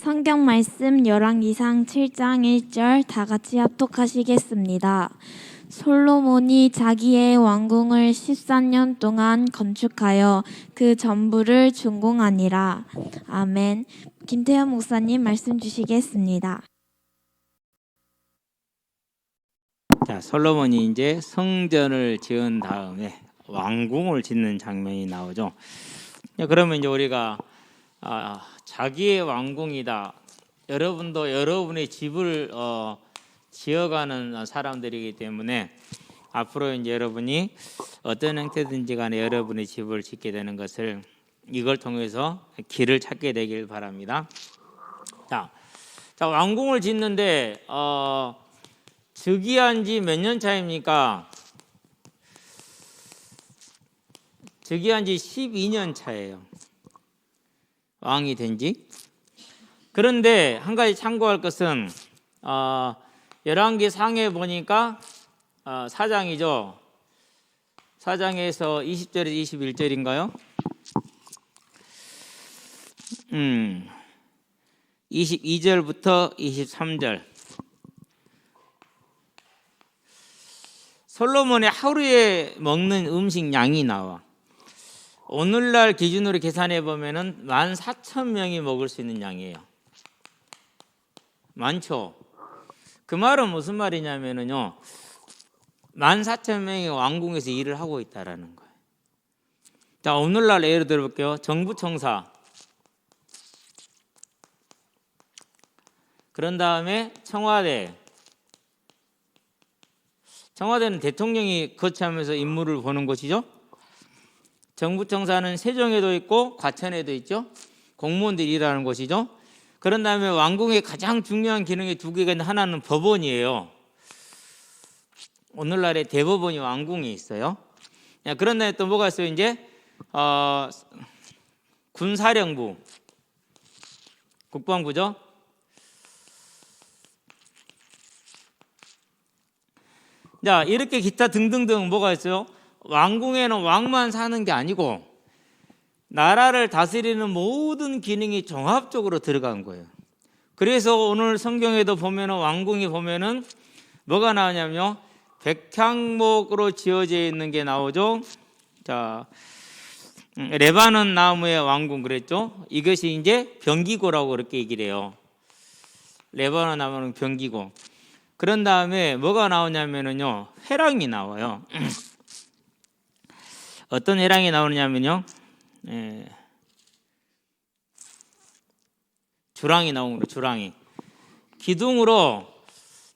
성경 말씀 열왕기상 7장 1절 다 같이 합독하시겠습니다. 솔로몬이 자기의 왕궁을 14년 동안 건축하여 그 전부를 준공하니라. 아멘. 김태현 목사님 말씀 주시겠습니다. 자, 솔로몬이 이제 성전을 지은 다음에 왕궁을 짓는 장면이 나오죠. 그러면 이제 우리가 자기의 왕궁이다. 여러분도 여러분의 집을 지어가는 사람들이기 때문에 앞으로 이제 여러분이 어떤 형태든지 간에 여러분의 집을 짓게 되는 것을 이걸 통해서 길을 찾게 되길 바랍니다. 자, 왕궁을 짓는데 즉위한 지 몇 년 차입니까? 즉위한 지 12년 차예요. 왕이 된 지. 그런데 한 가지 참고할 것은 열왕기 상에 보니까 4장이죠. 4장에서 20절에서 21절인가요? 22절부터 23절. 솔로몬의 하루에 먹는 음식 양이 나와. 오늘날 기준으로 계산해 보면은 14,000명이 먹을 수 있는 양이에요. 많죠. 그 말은 무슨 말이냐면은요, 14,000명이 왕궁에서 일을 하고 있다라는 거예요. 자, 오늘날 예를 들어 볼게요. 정부청사. 그런 다음에 청와대. 청와대는 대통령이 거치하면서 임무를 보는 곳이죠. 정부청사는 세종에도 있고 과천에도 있죠. 공무원들이 일하는 곳이죠. 그런 다음에 왕궁의 가장 중요한 기능이 두 개가 있는데 하나는 법원이에요. 오늘날의 대법원이 왕궁에 있어요. 그런 다음에 또 뭐가 있어요? 이제 군사령부, 국방부죠. 자, 이렇게 기타 등등등 뭐가 있어요? 왕궁에는 왕만 사는 게 아니고 나라를 다스리는 모든 기능이 종합적으로 들어간 거예요. 그래서 오늘 성경에도 보면은 왕궁이 보면은 뭐가 나오냐면요, 백향목으로 지어져 있는 게 나오죠. 자, 레바논 나무의 왕궁 그랬죠. 이것이 이제 병기고라고 그렇게 얘기를 해요. 레바논 나무는 병기고. 그런 다음에 뭐가 나오냐면은요, 회랑이 나와요. 어떤 회랑이 나오냐면요, 주랑이 나오는 거예요. 주랑이 기둥으로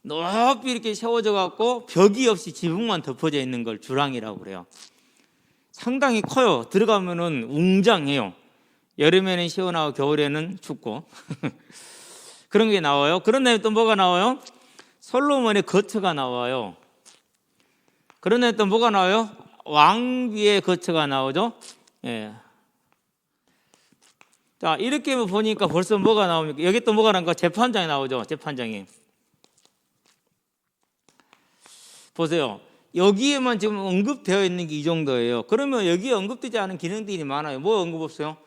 높이 이렇게 세워져 갖고 벽이 없이 지붕만 덮어져 있는 걸 주랑이라고 그래요. 상당히 커요. 들어가면은 웅장해요. 여름에는 시원하고 겨울에는 춥고 그런 게 나와요. 그런 다음에 또 뭐가 나와요? 솔로몬의 거처가 나와요. 그런 다음에 또 뭐가 나와요? 왕비의 거처가 나오죠. 예. 자, 이렇게 보니까 벌써 뭐가 나옵니까? 여기 또 뭐가 나옵니까? 재판장이 나오죠. 재판장이. 보세요. 여기에만 지금 언급되어 있는 게 이 정도예요. 그러면 여기에 언급되지 않은 기능들이 많아요. 뭐 언급 없어요?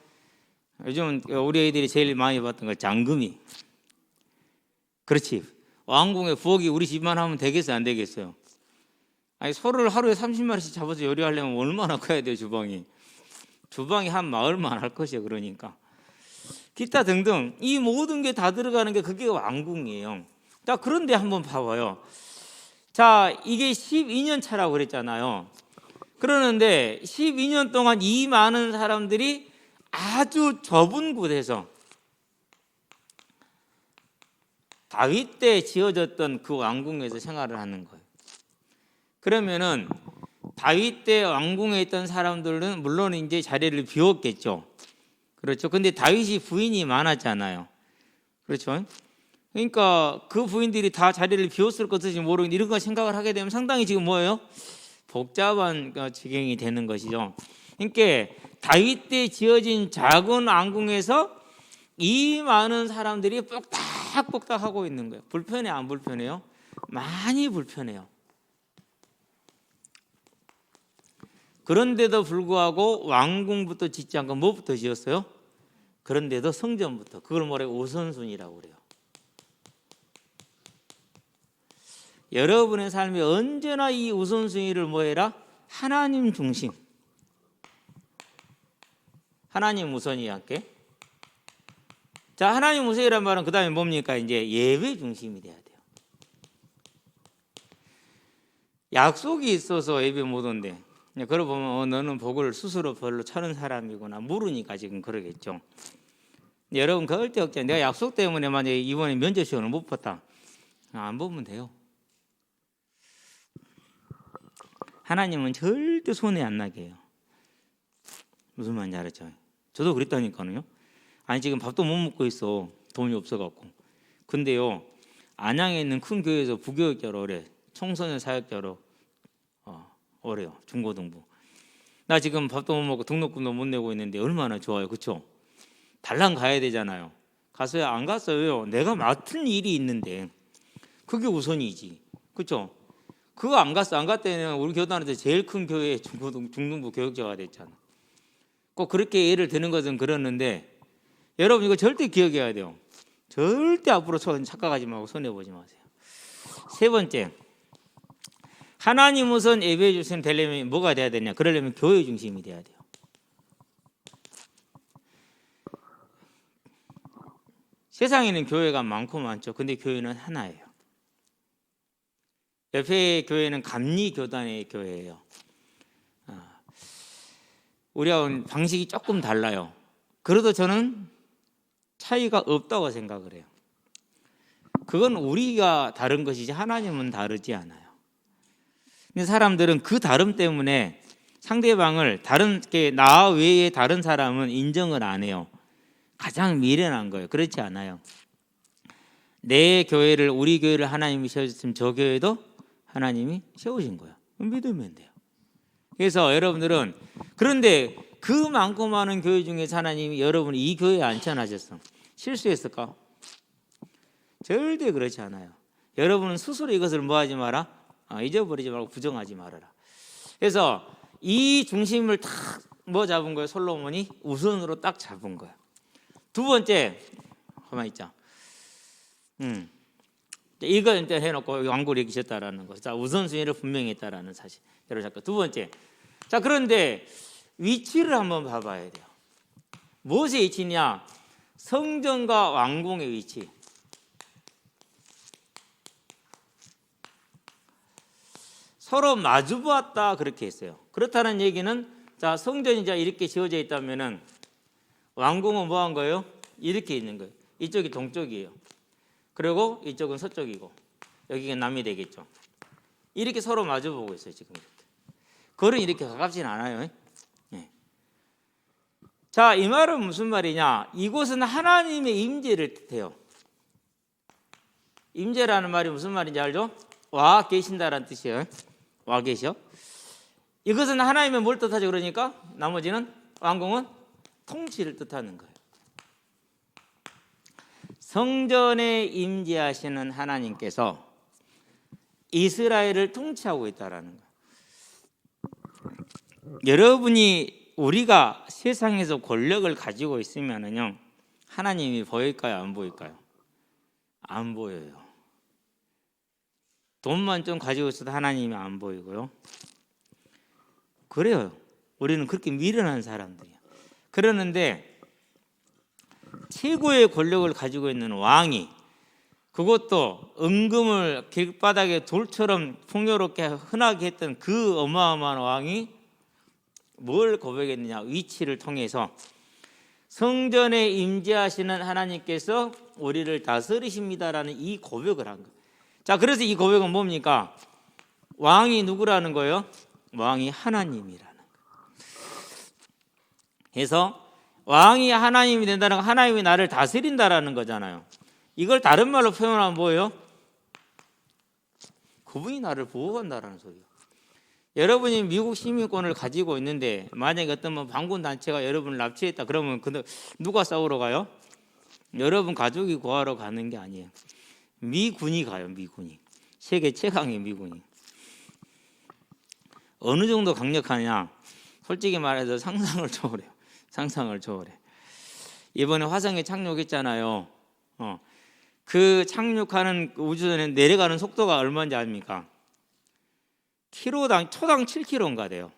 요즘 우리 애들이 제일 많이 봤던 거 장금이. 그렇지. 왕궁의 부엌이 우리 집만 하면 되겠어요? 안 되겠어요? 아니, 소를 하루에 30마리씩 잡아서 요리하려면 얼마나 커야 돼요, 주방이. 주방이 한 마을만 할 것이에요. 그러니까 기타 등등 이 모든 게 다 들어가는 게 그게 왕궁이에요. 자, 그런데 한번 봐봐요. 자, 이게 12년 차라고 그랬잖아요. 그러는데 12년 동안 이 많은 사람들이 아주 좁은 곳에서 다윗 때 지어졌던 그 왕궁에서 생활을 하는 거예요. 그러면은 다윗 때 왕궁에 있던 사람들은 물론 이제 자리를 비웠겠죠. 그렇죠. 근데 다윗이 부인이 많았잖아요. 그렇죠. 그러니까 그 부인들이 다 자리를 비웠을 것인지 모르겠는데 이런 거 생각을 하게 되면 상당히 지금 뭐예요? 복잡한 지경이 되는 것이죠. 그러니까 다윗 때 지어진 작은 왕궁에서 이 많은 사람들이 뽁닥뽁닥 하고 있는 거예요. 불편해 안 불편해요? 많이 불편해요. 그런데도 불구하고 왕궁부터 짓지 않고 뭐부터 지었어요? 그런데도 성전부터 그걸 뭐래 우선순위라고 그래요. 여러분의 삶이 언제나 이 우선순위를 뭐해라? 하나님 중심. 하나님 우선이야 함께. 자, 하나님 우선이란 말은 그 다음에 뭡니까? 이제 예배 중심이 돼야 돼요. 약속이 있어서 예배 못 온대. 그러고 보면 너는 복을 스스로 별로 차는 사람이구나 물으니까 지금 그러겠죠. 여러분 그럴 때 없잖아요. 내가 약속 때문에 만약에 이번에 면접 시험을 못 봤다. 안 보면 돼요. 하나님은 절대 손해 안 나게 해요. 무슨 말인지 알았죠? 저도 그랬다니까요. 아니 지금 밥도 못 먹고 있어. 돈이 없어갖고. 근데요 안양에 있는 큰 교회에서 부교육자로 오래 청소년 사역자로 오래요. 중고등부. 나 지금 밥도 못 먹고 등록금도 못 내고 있는데 얼마나 좋아요. 그렇죠? 달랑 가야 되잖아요. 가서야 안 갔어요. 내가 맡은 일이 있는데 그게 우선이지. 그렇죠? 그거 안 갔어. 안 갔다면 우리 교단에서 제일 큰 교회 중등부 교육자가 됐잖아. 꼭 그렇게 예를 드는 것은 그렇는데 여러분 이거 절대 기억해야 돼요. 절대 앞으로 착각하지 말고 손해보지 마세요. 세 번째, 하나님 우선 예배 중심 되려면 뭐가 돼야 되냐? 그러려면 교회 중심이 돼야 돼요. 세상에는 교회가 많고 많죠. 근데 교회는 하나예요. 옆에 교회는 감리교단의 교회예요. 우리하고는 방식이 조금 달라요. 그래도 저는 차이가 없다고 생각을 해요. 그건 우리가 다른 것이지 하나님은 다르지 않아요. 근데 사람들은 그 다름 때문에 상대방을 다른 나 외에 다른 사람은 인정을 안 해요. 가장 미련한 거예요. 그렇지 않아요. 내 교회를 우리 교회를 하나님이 세우셨으면 저 교회도 하나님이 세우신 거예요. 믿으면 돼요. 그래서 여러분들은 그런데 그 많고 많은 교회 중에서 하나님이 여러분이 이 교회에 안쳐하셨어. 실수했을까? 절대 그렇지 않아요. 여러분은 스스로 이것을 뭐하지 마라? 잊어버리지 말고 부정하지 말아라. 그래서 이 중심을 딱 뭐 잡은 거예요? 솔로몬이 우선으로 딱 잡은 거예요. 두 번째, 가만히 있자. 이거 일단 해놓고 왕국을 이기셨다라는 거. 자, 우선순위를 분명히 했다라는 사실. 여러분 잠깐 두 번째. 자, 그런데 위치를 한번 봐봐야 돼요. 무엇의 위치냐? 성전과 왕궁의 위치. 서로 마주 보았다 그렇게 했어요. 그렇다는 얘기는 자 성전이 이렇게 지어져 있다면은 왕궁은 뭐 한 거예요? 이렇게 있는 거예요. 이쪽이 동쪽이에요. 그리고 이쪽은 서쪽이고 여기가 남이 되겠죠. 이렇게 서로 마주 보고 있어요. 지금 이렇게. 거리는 이렇게 가깝진 않아요. 네. 자, 이 말은 무슨 말이냐? 이곳은 하나님의 임재를 뜻해요. 임재라는 말이 무슨 말인지 알죠? 와 계신다라는 뜻이에요. 와 계셔. 이것은 하나님의 뭘 뜻하죠? 그러니까 나머지는 왕궁은 통치를 뜻하는 거예요. 성전에 임재하시는 하나님께서 이스라엘을 통치하고 있다라는 거예요. 여러분이 우리가 세상에서 권력을 가지고 있으면은요 하나님이 보일까요? 안 보일까요? 안 보여요. 돈만 좀 가지고 있어도 하나님이 안 보이고요. 그래요. 우리는 그렇게 미련한 사람들이에요. 그러는데 최고의 권력을 가지고 있는 왕이 그것도 은금을 길바닥에 돌처럼 풍요롭게 흔하게 했던 그 어마어마한 왕이 뭘 고백했느냐? 위치를 통해서 성전에 임재하시는 하나님께서 우리를 다스리십니다라는 이 고백을 한 거예요. 자, 그래서 이 고백은 뭡니까? 왕이 누구라는 거예요? 왕이 하나님이라는 거예요. 그래서 왕이 하나님이 된다는 건 하나님이 나를 다스린다라는 거잖아요. 이걸 다른 말로 표현하면 뭐예요? 그분이 나를 보호한다라는 소리예요. 여러분이 미국 시민권을 가지고 있는데 만약에 어떤 반군 단체가 여러분을 납치했다 그러면 누가 싸우러 가요? 여러분 가족이 구하러 가는 게 아니에요. 미군이 가요. 미군이. 세계 최강의 미군이. 어느 정도 강력하냐? 솔직히 말해서 상상을 초월해요. 상상을 초월해. 이번에 화성에 착륙했잖아요. 그 착륙하는 우주선에 내려가는 속도가 얼마인지 압니까? 초당 7km인가 돼요.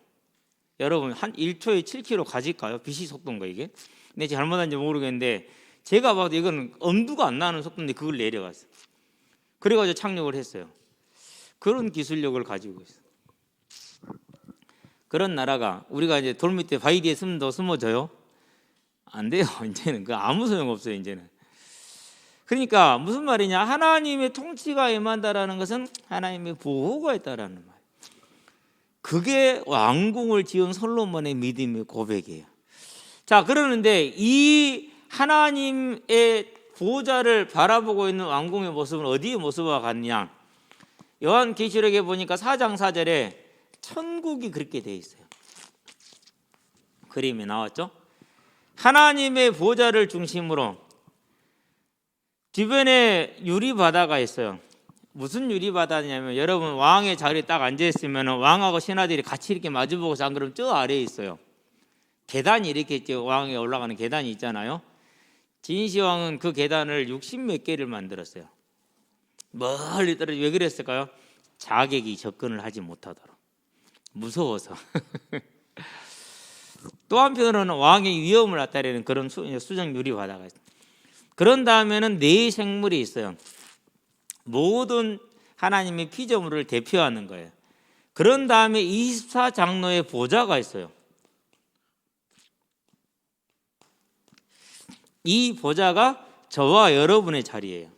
여러분 한 1초에 7km 가질까요? 빛이 속도인가 이게? 근데 제가 잘못한지 모르겠는데 제가 봐도 이건 엄두가 안 나는 속도인데 그걸 내려갔어요. 그래가지고 착륙을 했어요. 그런 기술력을 가지고 있어요. 그런 나라가 우리가 이제 돌 밑에 바위 뒤에 숨어져요? 안 돼요. 이제는 그 아무 소용 없어요. 이제는. 그러니까 무슨 말이냐? 하나님의 통치가 임한다라는 것은 하나님의 보호가 있다라는 말. 그게 왕궁을 지은 솔로몬의 믿음의 고백이에요. 자, 그러는데 이 하나님의 보호자를 바라보고 있는 왕궁의 모습은 어디의 모습과 같냐? 요한계시록에 보니까 4장 4절에 천국이 그렇게 돼 있어요. 그림이 나왔죠? 하나님의 보호자를 중심으로 주변에 유리바다가 있어요. 무슨 유리바다냐면 여러분 왕의 자리에 딱 앉아있으면 왕하고 신하들이 같이 이렇게 마주보고서 안 그러면 저 아래에 있어요. 계단이 이렇게 있죠. 왕에 올라가는 계단이 있잖아요. 진시황은 그 계단을 60몇 개를 만들었어요. 멀리 떨어져. 왜 그랬을까요? 자객이 접근을 하지 못하도록. 무서워서. 또 한편으로는 왕의 위험을 나타내는 그런 수정 유리바다가 있어요. 그런 다음에는 네 생물이 있어요. 모든 하나님의 피조물을 대표하는 거예요. 그런 다음에 24장로의 보좌가 있어요. 이 보좌가 저와 여러분의 자리예요.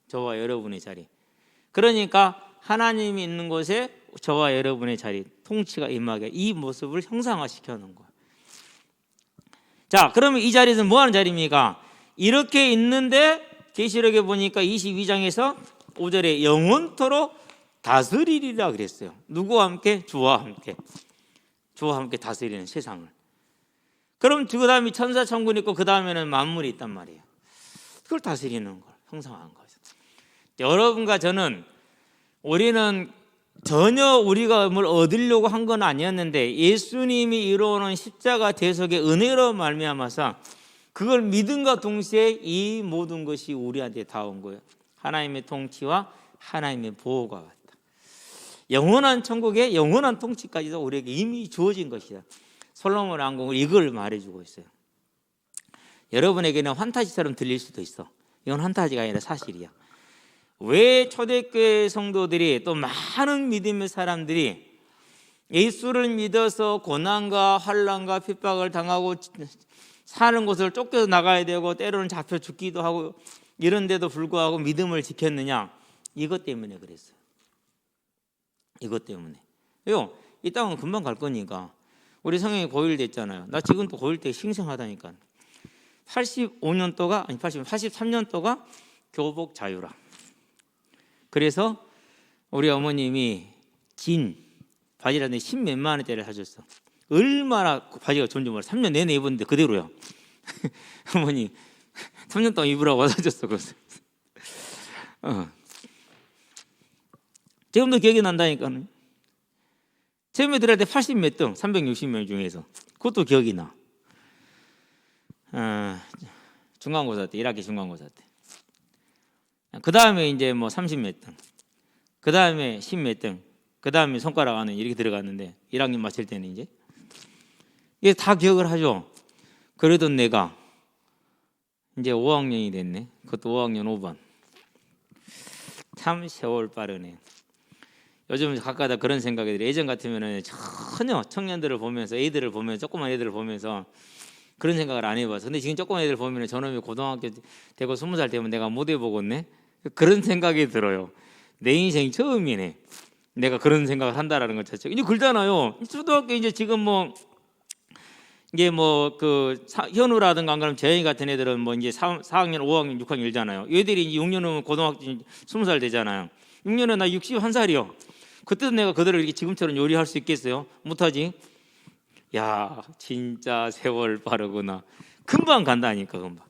저와 여러분의 자리. 그러니까 하나님이 있는 곳에 저와 여러분의 자리, 통치가 임하게 이 모습을 형상화시켜 놓은 거예요. 자, 그러면 이 자리에서 뭐 하는 자리입니까? 이렇게 있는데 계시록에 보니까 22장에서 5절에 영원토록 다스리리라 그랬어요. 누구와 함께? 주와 함께. 주와 함께 다스리는 세상을. 그럼 그 다음에 천사 천군이 있고 그 다음에는 만물이 있단 말이에요. 그걸 다스리는 걸 형상화한 거죠. 여러분과 저는 우리는 전혀 우리가 뭘 얻으려고 한 건 아니었는데 예수님이 이루어놓은 십자가 대속의 은혜로 말미암아서 그걸 믿음과 동시에 이 모든 것이 우리한테 다 온 거예요. 하나님의 통치와 하나님의 보호가 왔다. 영원한 천국의 영원한 통치까지도 우리에게 이미 주어진 것이다. 솔로몬 왕궁은 이걸 말해주고 있어요. 여러분에게는 환타지처럼 들릴 수도 있어. 이건 환타지가 아니라 사실이야. 왜 초대교회 성도들이 또 많은 믿음의 사람들이 예수를 믿어서 고난과 환난과 핍박을 당하고 사는 곳을 쫓겨 나가야 되고 때로는 잡혀 죽기도 하고 이런데도 불구하고 믿음을 지켰느냐? 이것 때문에 그랬어요. 이것 때문에. 이 땅은 금방 갈 거니까. 우리 성형이 고1 됐잖아요. 나 지금도 고1 때 싱싱하다니까. 83년도가 교복 자유라. 그래서 우리 어머님이 진 바지라는데 10몇만 원짜리를 사줬어. 얼마나 바지가 좋은지 몰라. 3년 내내 입었는데 그대로야. 어머니 3년 동안 입으라고 사줬어. 지금도 기억이 난다니까. 처음에 들어갈 때 80몇 등 360명 중에서 그것도 기억이 나. 중간고사 때 1학기 중간고사 때. 그 다음에 이제 뭐 30몇 등, 그 다음에 10몇 등, 그 다음에 손가락 안에 이렇게 들어갔는데 1학년 마칠 때는 이제 이게 다 기억을 하죠. 그래도 내가 이제 5학년이 됐네. 그것도 5학년 5반. 참 세월 빠르네. 요즘 가끔가다 그런 생각이 들어요. 예전 같으면은 전혀 청년들을 보면서 애들을 보면서 조그만 애들을 보면서 그런 생각을 안 해봐서. 근데 지금 조그만 애들 보면은 저놈이 고등학교 되고 20살 되면 내가 못 해보겠네. 그런 생각이 들어요. 내 인생 처음이네. 내가 그런 생각을 한다라는 것 자체가. 이제 그러잖아요. 초등학교 이제 지금 뭐 이게 뭐 그 현우라든가 안 그러면 재영이 같은 애들은 뭐 이제 4학년, 5학년, 6학년 일잖아요. 얘들이 이제 6년 후면 고등학교 20살 되잖아요. 6년에 나 61살이요. 그때도 내가 그대로 이렇게 지금처럼 요리할 수 있겠어요? 못하지? 야, 진짜 세월 빠르구나. 금방 간다니까, 금방.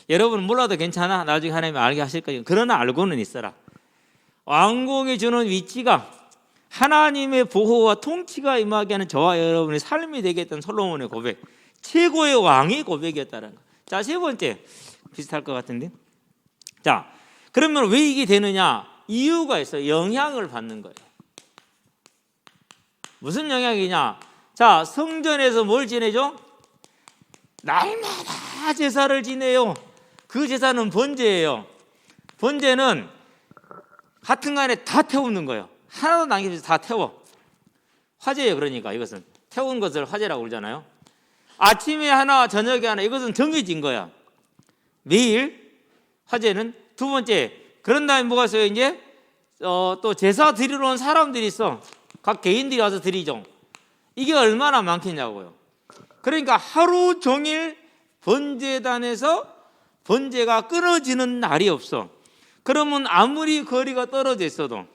여러분 몰라도 괜찮아. 나중에 하나님이 알게 하실 거예요. 그러나 알고는 있어라. 왕궁이 주는 위치가 하나님의 보호와 통치가 임하게 하는 저와 여러분의 삶이 되겠다는 솔로몬의 고백, 최고의 왕의 고백이었다는 거. 자, 세 번째 비슷할 것 같은데. 자, 그러면 왜 이게 되느냐? 이유가 있어요. 영향을 받는 거예요. 무슨 영향이냐? 자, 성전에서 뭘 지내죠? 날마다 제사를 지내요. 그 제사는 번제예요. 번제는 하여튼간에 다 태우는 거예요. 하나도 남기지 다 태워. 화제예요. 그러니까 이것은 태운 것을 화제라고 그러잖아요. 아침에 하나 저녁에 하나, 이것은 정해진 거야. 매일 화제는. 두 번째, 그런 다음에 뭐가 있어요? 이제 또 제사 드리러 온 사람들이 있어. 각 개인들이 와서 드리죠. 이게 얼마나 많겠냐고요. 그러니까 하루 종일 번제단에서 번제가 끊어지는 날이 없어. 그러면 아무리 거리가 떨어져 있어도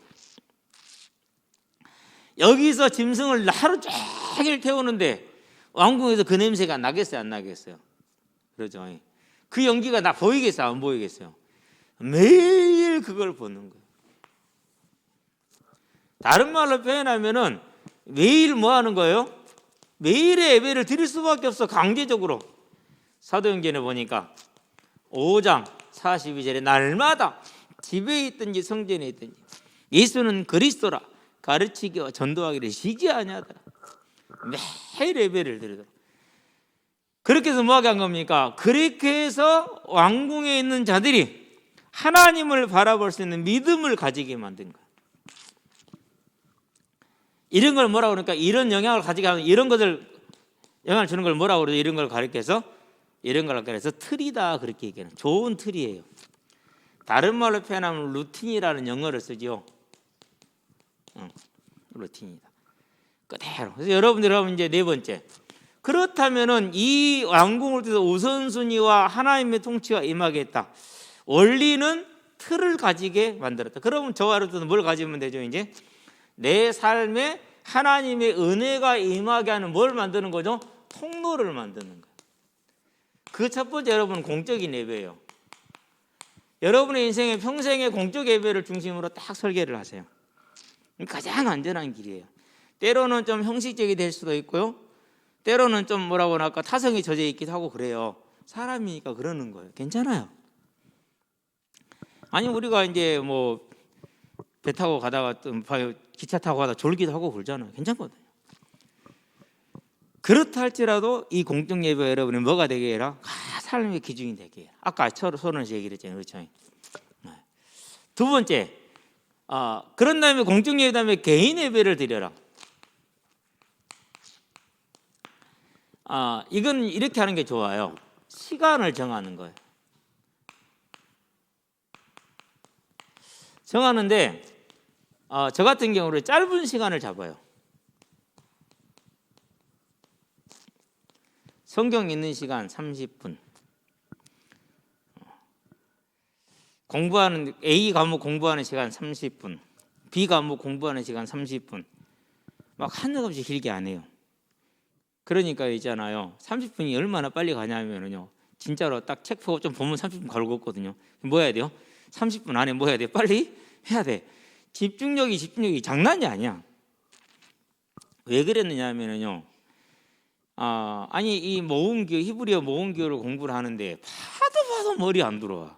여기서 짐승을 하루 종일 태우는데 왕궁에서 그 냄새가 나겠어요, 안 나겠어요? 그러죠. 그 연기가 나 보이겠어요, 안 보이겠어요? 매일 그걸 보는 거예요. 다른 말로 표현하면은 매일 뭐 하는 거예요? 매일의 예배를 드릴 수밖에 없어, 강제적으로. 사도행전에 보니까 5장 42절에 날마다 집에 있든지 성전에 있든지 예수는 그리스도라 가르치기와 전도하기를 쉬지 아니하더라. 매일 예배를 드리더라. 그렇게 해서 뭐하게 한 겁니까? 그렇게 해서 왕궁에 있는 자들이 하나님을 바라볼 수 있는 믿음을 가지게 만든 거예요. 이런 걸 뭐라고 그러니까, 이런 영향을 가지게 하는, 이런 것을 영향을 주는 걸 뭐라고 그러죠? 이런 걸 가르쳐서, 이런 걸 가르쳐서 틀이다, 그렇게 얘기하는. 좋은 틀이에요. 다른 말로 표현하면 루틴이라는 영어를 쓰죠. 루틴이다. 그대로. 그래서 여러분들 하면 이제 네 번째. 그렇다면은 이 왕궁을 통해서 우선순위와 하나님의 통치가 임하겠다. 원리는 틀을 가지게 만들었다. 그러면 저와 여러분들은 뭘 가지면 되죠? 이제 내 삶에 하나님의 은혜가 임하게 하는 뭘 만드는 거죠? 통로를 만드는 거예요. 그 첫 번째, 여러분, 공적인 예배예요. 여러분의 인생의 평생의 공적 예배를 중심으로 딱 설계를 하세요. 가장 안전한 길이에요. 때로는 좀 형식적이 될 수도 있고요. 때로는 좀 뭐라고 할까, 타성이 젖어 있기도 하고 그래요. 사람이니까 그러는 거예요. 괜찮아요. 아니, 우리가 이제 뭐 배 타고 가다가 기차 타고 가다가 졸기도 하고 그러잖아요. 괜찮거든요. 그렇다 할지라도 이 공적 예배가 여러분이 뭐가 되게 해라? 삶의 기준이 되게 해라. 아까 서론에서 얘기를 했잖아요. 그렇죠? 두 번째, 그런 다음에 공적 예배 다음에 개인 예배를 드려라. 이건 이렇게 하는 게 좋아요. 시간을 정하는 거예요. 정하는데 저 같은 경우는 짧은 시간을 잡아요. 성경 읽는 시간 30분. 공부하는 A 과목 공부하는 시간 30분. B 과목 공부하는 시간 30분. 막 한도 없이 길게 안 해요. 그러니까 있잖아요. 30분이 얼마나 빨리 가냐면요. 진짜로 딱 책 보고 좀 보면 30분 걸었거든요. 뭐 해야 돼요? 30분 안에 뭐 해야 돼? 빨리 해야 돼. 집중력이 장난이 아니야. 왜 그랬느냐 하면요. 아니 이 모음기호, 히브리어 모음기호를 공부를 하는데 봐도 머리 안 들어와.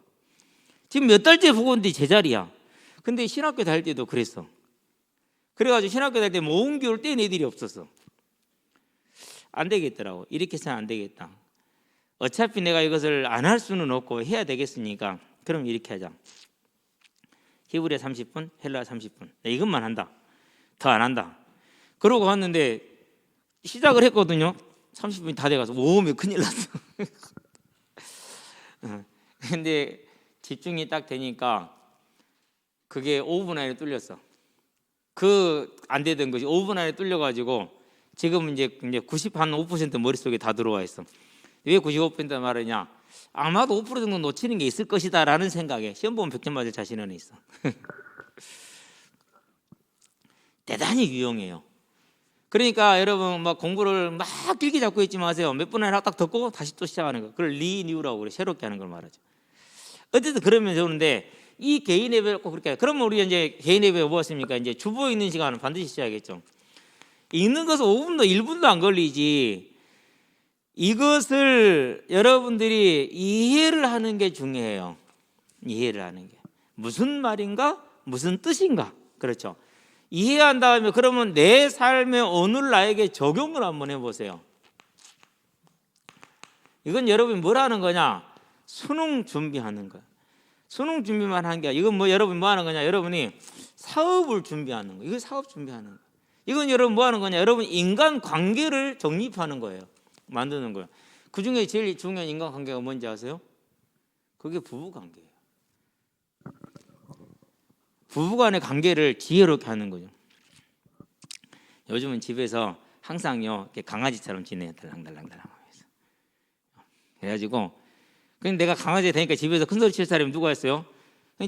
지금 몇 달째 보고 있는데 제자리야. 근데 신학교 다닐 때도 그랬어. 그래가지고 신학교 다닐 때 모음기호를 뗀 애들이 없었어. 안 되겠더라고. 이렇게 해서는 안 되겠다. 어차피 내가 이것을 안 할 수는 없고 해야 되겠으니까 그럼 이렇게 하자. 히브리어 30분, 헬라어 30분. 이것만 한다. 더 안 한다. 그러고 왔는데 시작을 했거든요. 30분이 다 돼가서 오면 큰일 났어. 근데 집중이 딱 되니까 그게 5분 안에 뚫렸어. 안 되던 것이 5분 안에 뚫려가지고 지금 이제 95% 머릿속에 다 들어와 있어. 왜 95% 말하냐? 아마도 5% 정도 놓치는 게 있을 것이다 라는 생각에 시험 보면 100점 맞을 자신은 있어. 대단히 유용해요. 그러니까 여러분 막 공부를 막 길게 잡고 있지 마세요. 몇 분 안에 딱 듣고 다시 또 시작하는 거. 그걸 리뉴라고 그래. 새롭게 하는 걸 말하죠. 어쨌든 그러면 좋은데 이 개인 예배를 꼭 그렇게 해요. 그러면 우리가 이제 개인 예배가 무엇입니까? 이제 주보에 있는 시간은 반드시 써야겠죠. 읽는 것은 5분도 1분도 안 걸리지. 이것을 여러분들이 이해를 하는 게 중요해요. 이해를 하는 게 무슨 말인가, 무슨 뜻인가. 그렇죠. 이해한 다음에 그러면 내 삶의 오늘 나에게 적용을 한번 해보세요. 이건 여러분이 뭘 하는 거냐? 수능 준비하는 거야. 수능 준비만 하는 게 아니라 이건 뭐 여러분이 뭐 하는 거냐? 여러분이 사업을 준비하는 거예요. 이건 사업 준비하는 거예요. 이건 여러분 뭐 하는 거냐? 여러분 인간 관계를 정립하는 거예요. 만드는 거예요. 그 중에 제일 중요한 인간 관계가 뭔지 아세요? 그게 부부 관계예요. 부부 간의 관계를 지혜롭게 하는 거죠. 요즘은 집에서 항상요 이렇게 강아지처럼 지내요. 달랑달랑달랑 하면서. 그래가지고 근데 내가 강아지 되니까 집에서 큰 소리 칠 사람이 누가 있어요?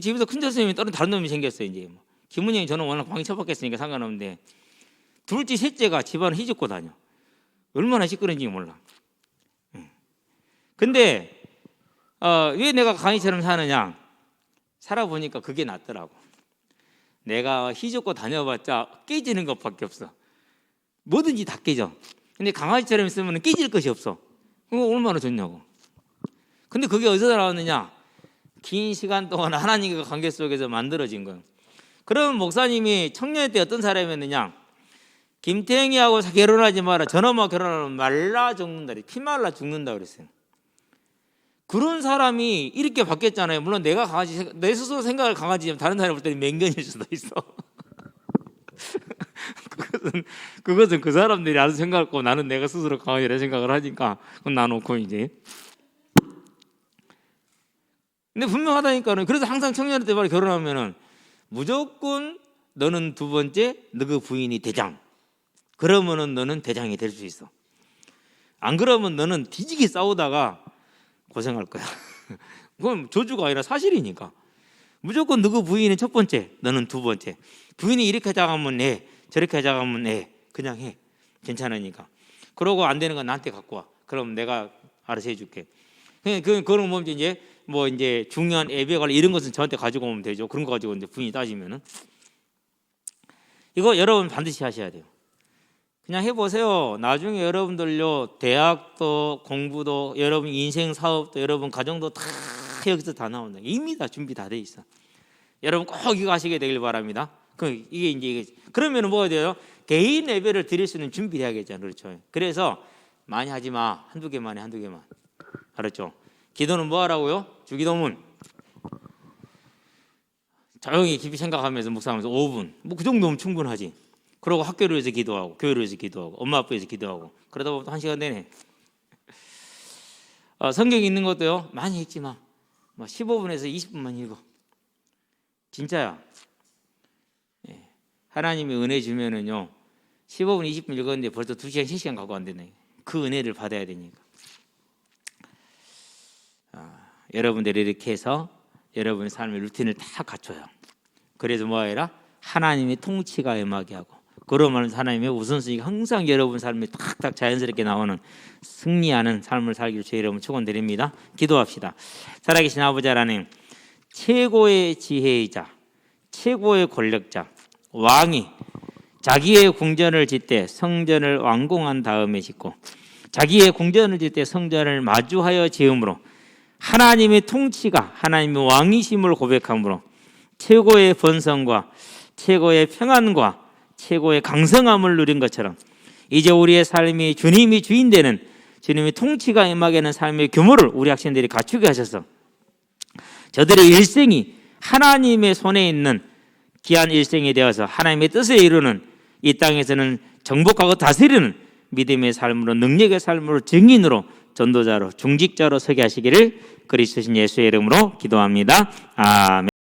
집에서 큰 선생님이 다른 놈이 생겼어요. 이제 김은영이 저는 워낙 방이 처박혔으니까 상관없는데 둘째 셋째가 집안을 휘젓고 다녀. 얼마나 시끄러운지 몰라. 근데 왜 내가 강아지처럼 사느냐? 살아보니까 그게 낫더라고. 내가 휘젓고 다녀봤자 깨지는 것밖에 없어. 뭐든지 다 깨져. 근데 강아지처럼 있으면 깨질 것이 없어. 그거 얼마나 좋냐고. 근데 그게 어디서 나왔느냐? 긴 시간 동안 하나님과 관계 속에서 만들어진 거예요. 그러면 목사님이 청년 때 어떤 사람이었느냐? 김태형이하고 결혼하지 마라. 저놈하고 결혼하면 말라 죽는다. 피 말라 죽는다 그랬어요. 그런 사람이 이렇게 바뀌었잖아요. 물론 내가 강아지, 내 스스로 생각을 강아지지만 다른 사람이 볼 때는 맹견일 수도 있어. 그것은 그 사람들이 알아서 생각하고 나는 내가 스스로 강아지라 생각을 하니까 그건 놔놓고 이제. 근데 분명하다니까는. 그래서 항상 청년일 때 결혼하면은 무조건 너는 두 번째, 너 그 부인이 대장. 그러면은 너는 대장이 될 수 있어. 안 그러면 너는 뒤지게 싸우다가 고생할 거야. 그건 저주가 아니라 사실이니까. 무조건 너그 부인은 첫 번째, 너는 두 번째. 부인이 이렇게 하자고 하면 해, 저렇게 하자고 하면 해. 그냥 해. 괜찮으니까. 그러고 안 되는 건 나한테 갖고 와. 그럼 내가 알아서 해줄게. 그런 뭐 이제 중요한 예배 관리 이런 것은 저한테 가지고 오면 되죠. 그런 거 가지고 이제 부인이 따지면은 이거 여러분 반드시 하셔야 돼요. 그냥 해보세요. 나중에 여러분들요 대학도 공부도 여러분 인생 사업도 여러분 가정도 다 여기서 다 나온다. 이미 다 준비 다 돼 있어. 여러분 꼭 이거 하시게 되길 바랍니다. 이게 그러면은 뭐가 돼요? 개인 예배를 드릴 수 있는 준비를 해야겠잖아요. 그렇죠. 그래서 많이 하지 마. 한두 개만 해. 한두 개만. 알았죠? 기도는 뭐 하라고요? 주기도문. 조용히 깊이 생각하면서 묵상하면서 5분. 뭐 그 정도면 충분하지. 그러고 학교를 위해서 기도하고 교회를 위해서 기도하고 엄마 아빠 위해서 기도하고 그러다 보면 1시간 내내 성경 읽는 것도요 많이 읽지 마. 15분에서 20분만 읽어. 진짜야. 하나님이 은혜 주면은요 15분 20분 읽었는데 벌써 2시간 3시간 가고 안 되네. 그 은혜를 받아야 되니까. 여러분들이 이렇게 해서 여러분의 삶의 루틴을 다 갖춰요. 그래서 뭐해라? 하나님의 통치가 임하게 하고 그러면 하나님의 우선순위가 항상 여러분 삶에 탁탁 자연스럽게 나오는 승리하는 삶을 살기를 주의 이름으로 축원드립니다. 기도합시다. 살아계신 아버지 하나님, 최고의 지혜이자 최고의 권력자 왕이 자기의 궁전을 짓되 성전을 완공한 다음에 짓고 자기의 궁전을 짓되 성전을 마주하여 지음으로 하나님의 통치가 하나님의 왕이심을 고백함으로 최고의 번성과 최고의 평안과 최고의 강성함을 누린 것처럼 이제 우리의 삶이 주님이 주인 되는 주님의 통치가 임하게 하는 삶의 규모를 우리 학생들이 갖추게 하셔서 저들의 일생이 하나님의 손에 있는 귀한 일생이 되어서 하나님의 뜻을 이루는 이 땅에서는 정복하고 다스리는 믿음의 삶으로 능력의 삶으로 증인으로 전도자로 중직자로 서게 하시기를 그리스도신 예수의 이름으로 기도합니다. 아멘.